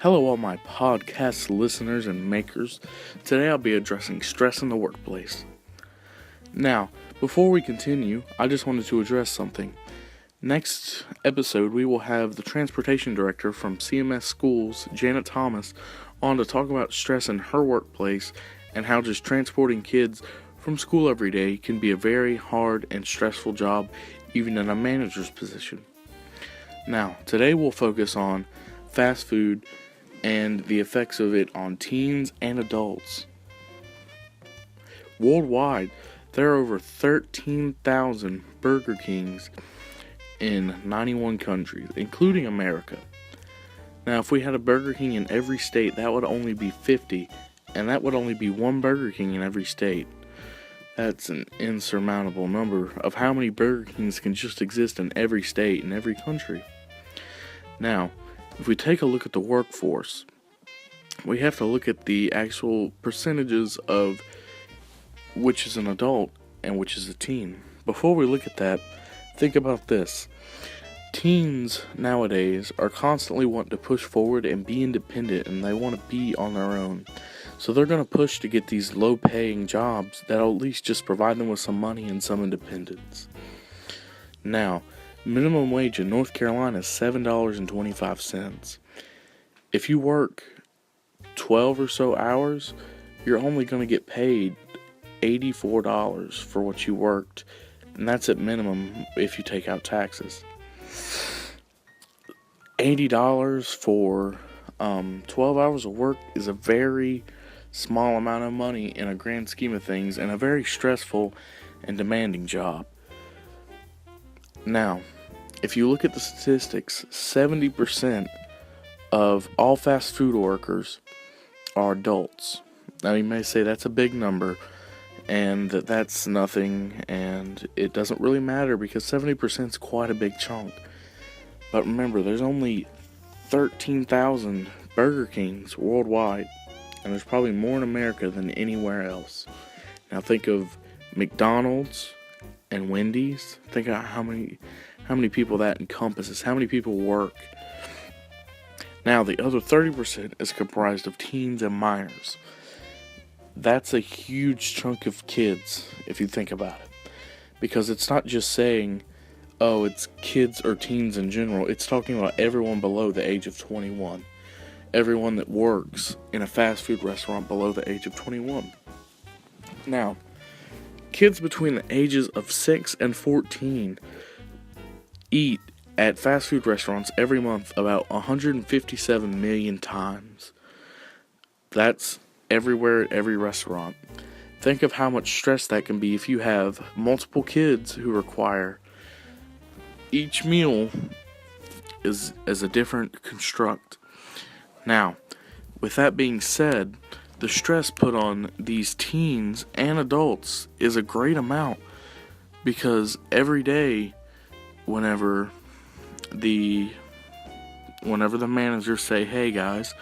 Hello, all my podcast listeners and makers. Today I'll be addressing stress in the workplace. Now, before we continue, I just wanted to address something. Next episode, we will have the transportation director from CMS Schools, Janet Thomas, on to talk about stress in her workplace and how just transporting kids from school every day can be a very hard and stressful job, even in a manager's position. Now, today we'll focus on fast food and the effects of it on teens and adults. Worldwide, there are over 13,000 Burger Kings in 91 countries, including America. Now, if we had a Burger King in every state, that would only be 50, and that would only be one Burger King in every state. That's an insurmountable number of how many Burger Kings can just exist in every state and every country. Now, if we take a look at the workforce, we have to look at the actual percentages of which is an adult and which is a teen. Before we look at that, think about this. Teens nowadays are constantly wanting to push forward and be independent, and they want to be on their own. So they're going to push to get these low-paying jobs that'll at least just provide them with some money and some independence. Now, minimum wage in North Carolina is $7.25. If you work 12 or so hours, you're only going to get paid $84 for what you worked, and that's at minimum if you take out taxes. $80 for 12 hours of work is a very small amount of money in a grand scheme of things, and a very stressful and demanding job. Now, if you look at the statistics, 70% of all fast food workers are adults. Now, you may say that's a big number and that's nothing, and it doesn't really matter because 70% is quite a big chunk. But remember, there's only 13,000 Burger Kings worldwide, and there's probably more in America than anywhere else. Now, think of McDonald's and Wendy's. Think of how many people that encompasses, how many people work. Now, the other 30% is comprised of teens and minors. That's a huge chunk of kids, if you think about it. Because it's not just saying, oh, it's kids or teens in general. It's talking about everyone below the age of 21. Everyone that works in a fast food restaurant below the age of 21. Now, kids between the ages of 6 and 14 eat at fast food restaurants every month about 157 million times. That's everywhere at every restaurant. Think of how much stress that can be if you have multiple kids who require each meal is a different construct. Now, with that being said, the stress put on these teens and adults is a great amount, because every day whenever the managers say, hey guys,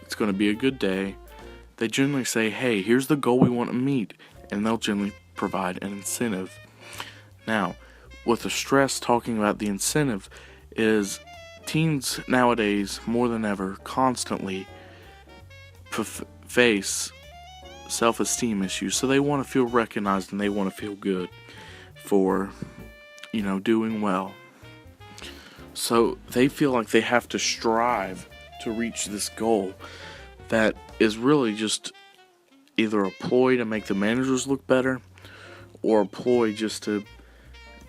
it's going to be a good day, they generally say, hey, here's the goal we want to meet, and they'll generally provide an incentive. Now, with the stress talking about the incentive is teens nowadays, more than ever, constantly face self-esteem issues, so they want to feel recognized and they want to feel good for doing well. So they feel like they have to strive to reach this goal that is really just either a ploy to make the managers look better or a ploy just to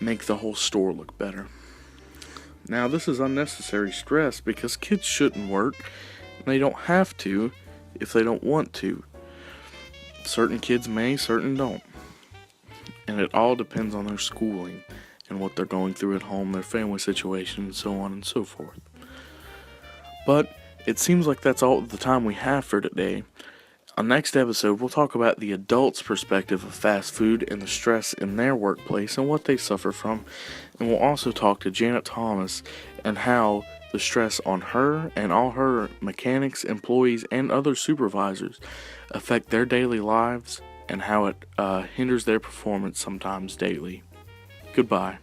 make the whole store look better. Now, this is unnecessary stress because kids shouldn't work, and they don't have to if they don't want to. Certain kids may, certain don't. And it all depends on their schooling and what they're going through at home, their family situation, and so on and so forth. But it seems like that's all the time we have for today. On next episode, we'll talk about the adults' perspective of fast food and the stress in their workplace and what they suffer from. And we'll also talk to Janet Thomas and how the stress on her and all her mechanics, employees, and other supervisors affect their daily lives and how it hinders their performance sometimes daily. Goodbye.